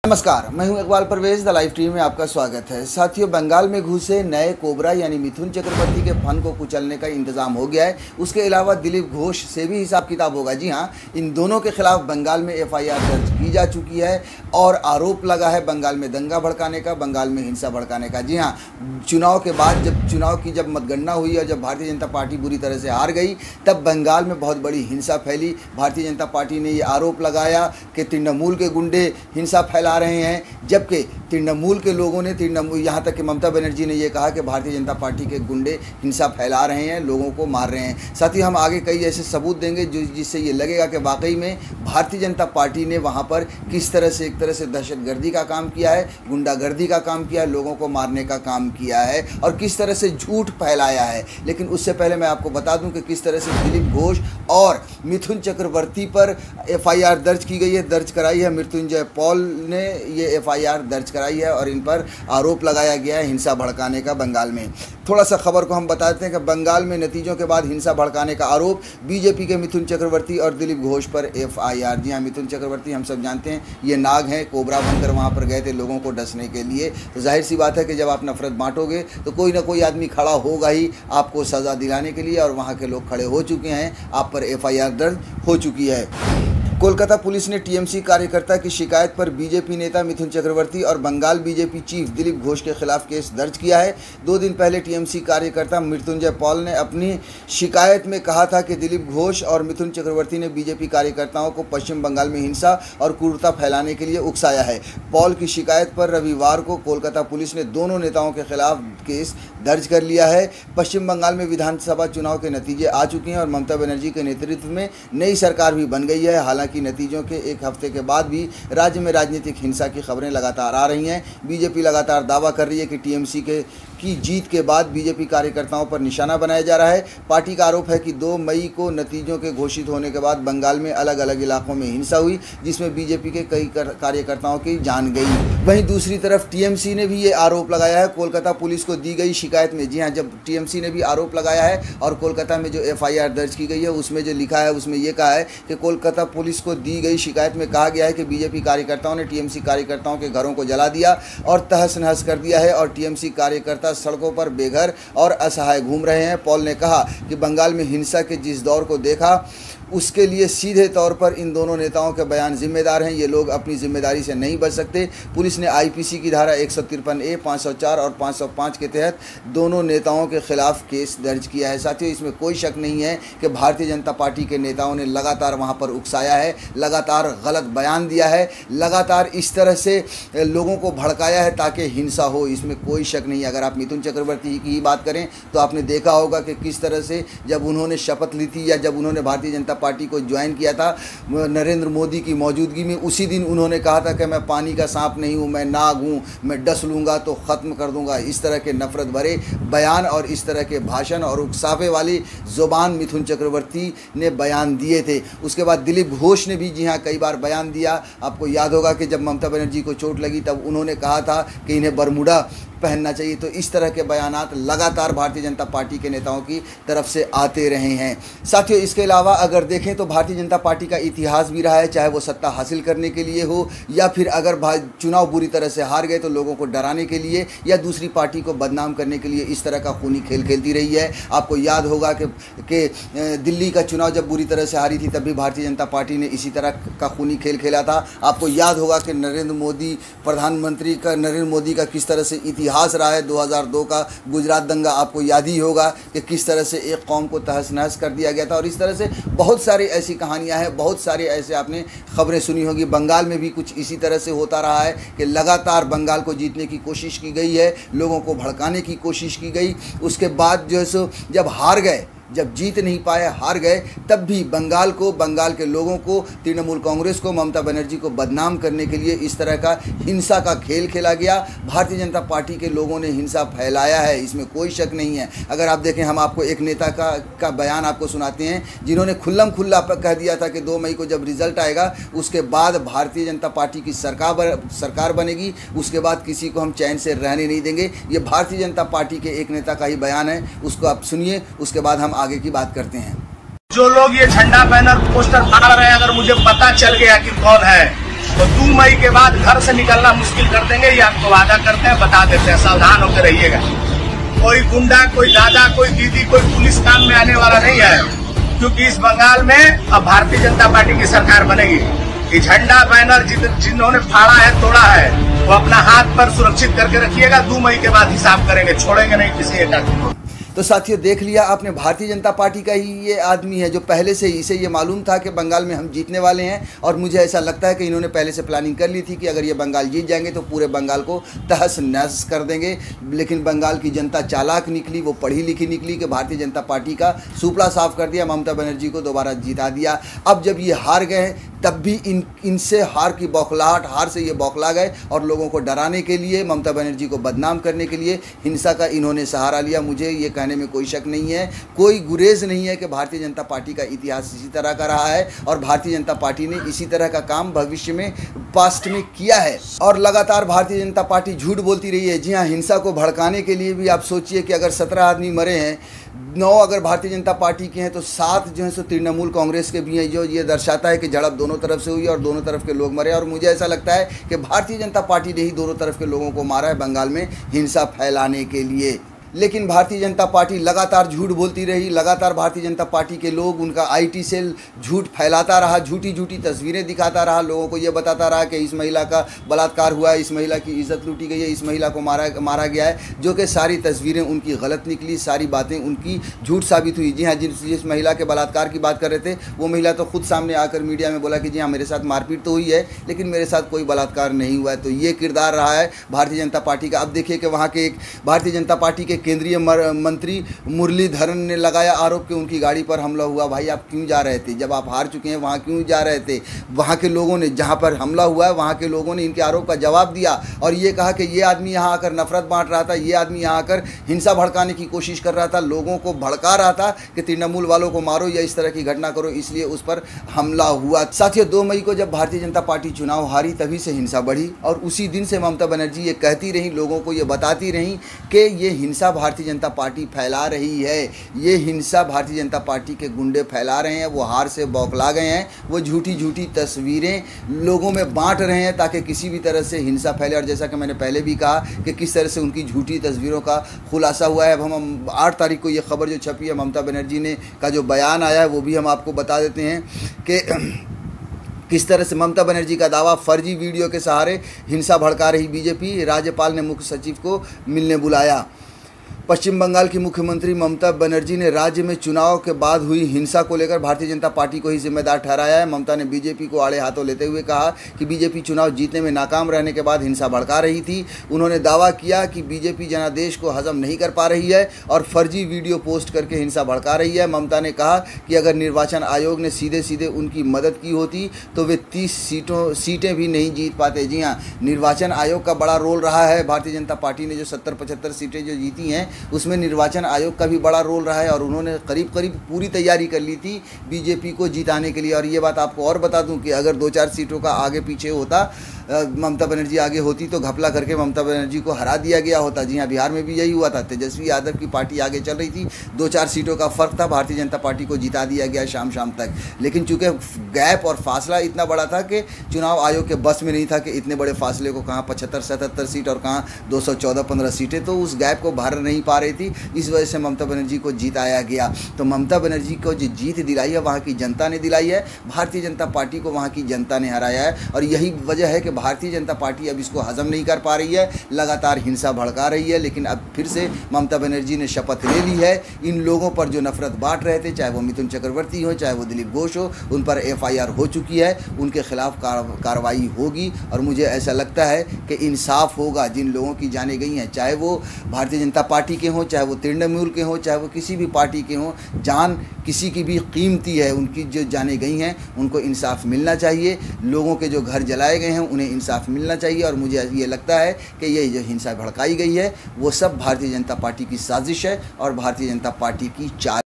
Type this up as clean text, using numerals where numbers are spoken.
नमस्कार, मैं हूं Iqbal Parvez. The live TV में आपका स्वागत है। साथियों, बंगाल में घुसे नए कोबरा यानी मिथुन चक्रवर्ती के फन को कुचलने का इंतजाम हो गया है। उसके अलावा दिलीप घोष से भी हिसाब किताब होगा। जी हां, इन दोनों के खिलाफ बंगाल में एफआईआर दर्ज की जा चुकी है और आरोप लगा है बंगाल में दंगा भड़काने का, बंगाल में हिंसा भड़काने का। जी हां, चुनाव के बाद जब मतगणना हुई और जब भारतीय जनता पार्टी बुरी तरह से हार गई, तब बंगाल में बहुत बड़ी हिंसा फैली। भारतीय जनता पार्टी ने ये आरोप लगाया कि तृणमूल के गुंडे हिंसा फैला रहे हैं, जबकि तृणमूल के लोगों ने यहाँ तक कि ममता बनर्जी ने ये कहा कि भारतीय जनता पार्टी के गुंडे हिंसा फैला रहे हैं, लोगों को मार रहे हैं। साथ ही हम आगे कई ऐसे सबूत देंगे जिससे ये लगेगा कि वाकई में भारतीय जनता पार्टी ने वहाँ पर किस तरह से एक तरह से दहशतगर्दी का काम किया है, गुंडागर्दी का काम किया है, लोगों को मारने का काम किया है और किस तरह से झूठ फैलाया है। लेकिन उससे पहले मैं आपको बता दूं कि किस तरह से दिलीप घोष और मिथुन चक्रवर्ती पर एफआईआर दर्ज की गई है, दर्ज कराई है। मृत्युंजय पॉल ने ये एफआईआर दर्ज कराई है और इन पर आरोप लगाया गया है हिंसा भड़काने का बंगाल में। थोड़ा सा खबर को हम बताते हैं कि बंगाल में नतीजों के बाद हिंसा भड़काने का आरोप बीजेपी के मिथुन चक्रवर्ती और दिलीप घोष पर एफआईआर। जी हाँ, मिथुन चक्रवर्ती हम सब जानते हैं ये नाग हैं, कोबरा बनकर वहाँ पर गए थे लोगों को डसने के लिए। तो जाहिर सी बात है कि जब आप नफरत बांटोगे तो कोई ना कोई आदमी खड़ा होगा ही आपको सज़ा दिलाने के लिए, और वहाँ के लोग खड़े हो चुके हैं, आप पर एफआईआर दर्ज हो चुकी है। कोलकाता पुलिस ने टीएमसी कार्यकर्ता की शिकायत पर बीजेपी नेता मिथुन चक्रवर्ती और बंगाल बीजेपी चीफ दिलीप घोष के खिलाफ केस दर्ज किया है। 2 दिन पहले टीएमसी कार्यकर्ता मृत्युंजय पॉल ने अपनी शिकायत में कहा था कि दिलीप घोष और मिथुन चक्रवर्ती ने बीजेपी कार्यकर्ताओं को पश्चिम बंगाल में हिंसा और क्रूरता फैलाने के लिए उकसाया है। पॉल की शिकायत पर रविवार को कोलकाता पुलिस ने दोनों नेताओं के खिलाफ केस दर्ज कर लिया है। पश्चिम बंगाल में विधानसभा चुनाव के नतीजे आ चुके हैं और ममता बनर्जी के नेतृत्व में नई सरकार भी बन गई है। हालांकि नतीजों के 1 हफ्ते के बाद भी राज्य में राजनीतिक हिंसा की खबरें लगातार आ रही हैं। बीजेपी लगातार दावा कर रही है कि टीएमसी की जीत के बाद बीजेपी कार्यकर्ताओं पर निशाना बनाया जा रहा है। पार्टी का आरोप है कि 2 मई को नतीजों के घोषित होने के बाद बंगाल में अलग अलग इलाकों में हिंसा हुई, जिसमें बीजेपी के कई कार्यकर्ताओं की जान गई। वहीं दूसरी तरफ टीएमसी ने भी ये आरोप लगाया है कोलकाता पुलिस को दी गई शिकायत में। जी हाँ, जब टीएमसी ने भी आरोप लगाया है और कोलकाता में जो एफआईआर दर्ज की गई है उसमें जो लिखा है उसमें यह कहा है कि कोलकाता पुलिस को दी गई शिकायत में कहा गया है कि बीजेपी कार्यकर्ताओं ने टीएमसी कार्यकर्ताओं के घरों को जला दिया और तहस नहस कर दिया है और टीएमसी कार्यकर्ता सड़कों पर बेघर और असहाय घूम रहे हैं। पॉल ने कहा कि बंगाल में हिंसा के जिस दौर को देखा उसके लिए सीधे तौर पर इन दोनों नेताओं के बयान जिम्मेदार हैं। ये लोग अपनी जिम्मेदारी से नहीं बच सकते। पुलिस ने आईपीसी की धारा 153A, 504 और 505 के तहत दोनों नेताओं के खिलाफ केस दर्ज किया है। साथियों, इसमें कोई शक नहीं है कि भारतीय जनता पार्टी के नेताओं ने लगातार वहाँ पर उकसाया है, लगातार गलत बयान दिया है, लगातार इस तरह से लोगों को भड़काया है ताकि हिंसा हो। इसमें कोई शक नहीं है। अगर आप मिथुन चक्रवर्ती की ही बात करें तो आपने देखा होगा कि किस तरह से जब उन्होंने शपथ ली थी या जब उन्होंने भारतीय जनता पार्टी को ज्वाइन किया था नरेंद्र मोदी की मौजूदगी में, उसी दिन उन्होंने कहा था कि मैं पानी का सांप नहीं हूं, मैं नाग हूं, मैं डस लूंगा तो ख़त्म कर दूंगा। इस तरह के नफरत भरे बयान और इस तरह के भाषण और उकसावे वाली ज़ुबान मिथुन चक्रवर्ती ने बयान दिए थे। उसके बाद दिलीप घोष ने भी जी हाँ कई बार बयान दिया। आपको याद होगा कि जब ममता बनर्जी को चोट लगी तब उन्होंने कहा था कि इन्हें बरमूडा पहनना चाहिए। तो इस तरह के बयानात लगातार भारतीय जनता पार्टी के नेताओं की तरफ से आते रहे हैं। साथियों, इसके अलावा अगर देखें तो भारतीय जनता पार्टी का इतिहास भी रहा है, चाहे वो सत्ता हासिल करने के लिए हो या फिर अगर चुनाव बुरी तरह से हार गए तो लोगों को डराने के लिए या दूसरी पार्टी को बदनाम करने के लिए इस तरह का खूनी खेल खेलती रही है। आपको याद होगा कि दिल्ली का चुनाव जब बुरी तरह से हारी थी तब भी भारतीय जनता पार्टी ने इसी तरह का खूनी खेल खेला था। आपको याद होगा कि प्रधानमंत्री नरेंद्र मोदी का किस तरह से इतिहास रहा है। 2002 का गुजरात दंगा आपको याद ही होगा कि किस तरह से एक कौम को तहस नहस कर दिया गया था। और इस तरह से बहुत सारी ऐसी कहानियां हैं, बहुत सारे ऐसे आपने खबरें सुनी होगी। बंगाल में भी कुछ इसी तरह से होता रहा है कि लगातार बंगाल को जीतने की कोशिश की गई है, लोगों को भड़काने की कोशिश की गई। उसके बाद जो है सो जब हार गए, जब जीत नहीं पाए, हार गए, तब भी बंगाल के लोगों को, तृणमूल कांग्रेस को, ममता बनर्जी को बदनाम करने के लिए इस तरह का हिंसा का खेल खेला गया। भारतीय जनता पार्टी के लोगों ने हिंसा फैलाया है, इसमें कोई शक नहीं है। अगर आप देखें, हम आपको एक नेता का बयान आपको सुनाते हैं जिन्होंने खुल्लम खुल्ला कह दिया था कि 2 मई को जब रिजल्ट आएगा उसके बाद भारतीय जनता पार्टी की सरकार बनेगी, उसके बाद किसी को हम चैन से रहने नहीं देंगे। ये भारतीय जनता पार्टी के एक नेता का ही बयान है, उसको आप सुनिए, उसके बाद हम आगे की बात करते हैं। जो लोग ये झंडा बैनर पोस्टर फाड़ रहे हैं, अगर मुझे पता चल गया कि कौन है तो 2 मई के बाद घर से निकलना मुश्किल कर देंगे, ये आपको वादा करते हैं, बता देते हैं, सावधान होकर रहिएगा। कोई गुंडा, कोई दादा, कोई दीदी, कोई पुलिस काम में आने वाला नहीं है, क्योंकि इस बंगाल में अब भारतीय जनता पार्टी की सरकार बनेगी। ये झंडा बैनर जिन्होंने फाड़ा है, तोड़ा है, वो अपना हाथ पर सुरक्षित करके रखिएगा। 2 मई के बाद हिसाब करेंगे, छोड़ेंगे नहीं किसी एक आदमी को। तो साथियों, देख लिया आपने, भारतीय जनता पार्टी का ही ये आदमी है जो पहले से ही, इसे ये मालूम था कि बंगाल में हम जीतने वाले हैं, और मुझे ऐसा लगता है कि इन्होंने पहले से प्लानिंग कर ली थी कि अगर ये बंगाल जीत जाएंगे तो पूरे बंगाल को तहस नहस कर देंगे। लेकिन बंगाल की जनता चालाक निकली, वो पढ़ी लिखी निकली कि भारतीय जनता पार्टी का सुपड़ा साफ कर दिया, ममता बनर्जी को दोबारा जिता दिया। अब जब ये हार गए हैं तब भी इनसे हार की बौखलाहट, हार से ये बौखला गए और लोगों को डराने के लिए, ममता बनर्जी को बदनाम करने के लिए हिंसा का इन्होंने सहारा लिया। मुझे ये कहने में कोई शक नहीं है, कोई गुरेज नहीं है कि भारतीय जनता पार्टी का इतिहास इसी तरह का रहा है और भारतीय जनता पार्टी ने इसी तरह का काम भविष्य में, पास्ट में किया है। और लगातार भारतीय जनता पार्टी झूठ बोलती रही है। जी हाँ, हिंसा को भड़काने के लिए भी आप सोचिए कि अगर 17 आदमी मरे हैं, 9 अगर भारतीय जनता पार्टी के हैं तो 7 जो है सो तृणमूल कांग्रेस के भी हैं, जो ये दर्शाता है कि झड़प दोनों तरफ से हुई और दोनों तरफ के लोग मरे। और मुझे ऐसा लगता है कि भारतीय जनता पार्टी ने ही दोनों तरफ के लोगों को मारा है बंगाल में हिंसा फैलाने के लिए। लेकिन भारतीय जनता पार्टी लगातार झूठ बोलती रही, लगातार भारतीय जनता पार्टी के लोग, उनका आईटी सेल झूठ फैलाता रहा, झूठी झूठी तस्वीरें दिखाता रहा, लोगों को ये बताता रहा कि इस महिला का बलात्कार हुआ है, इस महिला की इज्जत लूटी गई है, इस महिला को मारा गया है, जो कि सारी तस्वीरें उनकी गलत निकली, सारी बातें उनकी झूठ साबित हुई। जी हाँ, जिस महिला के बलात्कार की बात कर रहे थे वो महिला तो खुद सामने आकर मीडिया में बोला कि जी हाँ, मेरे साथ मारपीट तो हुई है लेकिन मेरे साथ कोई बलात्कार नहीं हुआ है। तो ये किरदार रहा है भारतीय जनता पार्टी का। अब देखिए कि वहाँ के एक भारतीय जनता पार्टी के केंद्रीय मंत्री मुरलीधरन ने लगाया आरोप कि उनकी गाड़ी पर हमला हुआ। भाई, आप क्यों जा रहे थे? जब आप हार चुके हैं वहाँ क्यों जा रहे थे? वहाँ के लोगों ने, जहाँ पर हमला हुआ है वहाँ के लोगों ने इनके आरोप का जवाब दिया और ये कहा कि ये आदमी यहाँ आकर नफरत बांट रहा था, ये आदमी यहाँ आकर हिंसा भड़काने की कोशिश कर रहा था, लोगों को भड़का रहा था कि तृणमूल वालों को मारो या इस तरह की घटना करो, इसलिए उस पर हमला हुआ। साथियों, 2 मई को जब भारतीय जनता पार्टी चुनाव हारी तभी से हिंसा बढ़ी और उसी दिन से ममता बनर्जी ये कहती रही, लोगों को ये बताती रही कि ये हिंसा भारतीय जनता पार्टी फैला रही है, ये हिंसा भारतीय जनता पार्टी के गुंडे फैला रहे हैं, वो हार से बौखला गए हैं, वो झूठी झूठी तस्वीरें लोगों में बांट रहे हैं ताकि किसी भी तरह से हिंसा फैले। और जैसा कि मैंने पहले भी कहा कि किस तरह से उनकी झूठी तस्वीरों का खुलासा हुआ है। अब हम 8 तारीख को ये खबर जो छपी है, ममता बनर्जी ने का जो बयान आया है वो भी हम आपको बता देते हैं कि किस तरह से ममता बनर्जी का दावा, फर्जी वीडियो के सहारे हिंसा भड़का रही बीजेपी, राज्यपाल ने मुख्य सचिव को मिलने बुलाया। पश्चिम बंगाल की मुख्यमंत्री ममता बनर्जी ने राज्य में चुनाव के बाद हुई हिंसा को लेकर भारतीय जनता पार्टी को ही जिम्मेदार ठहराया है। ममता ने बीजेपी को आड़े हाथों लेते हुए कहा कि बीजेपी चुनाव जीतने में नाकाम रहने के बाद हिंसा भड़का रही थी। उन्होंने दावा किया कि बीजेपी जनादेश को हजम नहीं कर पा रही है और फर्जी वीडियो पोस्ट करके हिंसा भड़का रही है। ममता ने कहा कि अगर निर्वाचन आयोग ने सीधे सीधे उनकी मदद की होती तो वे 30 सीटें भी नहीं जीत पाते। जी हाँ, निर्वाचन आयोग का बड़ा रोल रहा है। भारतीय जनता पार्टी ने जो 70-75 सीटें जो जीती हैं उसमें निर्वाचन आयोग का भी बड़ा रोल रहा है और उन्होंने करीब करीब पूरी तैयारी कर ली थी बीजेपी को जिताने के लिए। और ये बात आपको और बता दूं कि अगर 2-4 सीटों का आगे पीछे होता, ममता बनर्जी आगे होती तो घपला करके ममता बनर्जी को हरा दिया गया होता। जी हाँ, बिहार में भी यही हुआ था, तेजस्वी यादव की पार्टी आगे चल रही थी, 2-4 सीटों का फर्क था, भारतीय जनता पार्टी को जिता दिया गया शाम तक। लेकिन चूंकि गैप और फासला इतना बड़ा था कि चुनाव आयोग के बस में नहीं था कि इतने बड़े फासले को कहाँ 75-77 सीट और कहाँ 214-15 सीटें, तो उस गैप को भर नहीं पा रही थी, इस वजह से ममता बनर्जी को जिताया गया। तो ममता बनर्जी को जो जीत दिलाई है वहाँ की जनता ने दिलाई है, भारतीय जनता पार्टी को वहाँ की जनता ने हराया है। और यही वजह है कि भारतीय जनता पार्टी अब इसको हजम नहीं कर पा रही है, लगातार हिंसा भड़का रही है। लेकिन अब फिर से ममता बनर्जी ने शपथ ले ली है, इन लोगों पर जो नफरत बांट रहे थे, चाहे वो मिथुन चक्रवर्ती हो, चाहे वो दिलीप घोष हो, उन पर FIR हो चुकी है, उनके खिलाफ कार्रवाई होगी। और मुझे ऐसा लगता है कि इंसाफ होगा जिन लोगों की जाने गई हैं, चाहे वो भारतीय जनता पार्टी के हों, चाहे वो तृणमूल के हों, चाहे वो किसी भी पार्टी के हों, जान किसी की भी कीमती है, उनकी जो जाने गई हैं उनको इंसाफ मिलना चाहिए। लोगों के जो घर जलाए गए हैं उन्हें इंसाफ मिलना चाहिए। और मुझे ये लगता है कि ये जो हिंसा भड़काई गई है वो सब भारतीय जनता पार्टी की साजिश है और भारतीय जनता पार्टी की चाल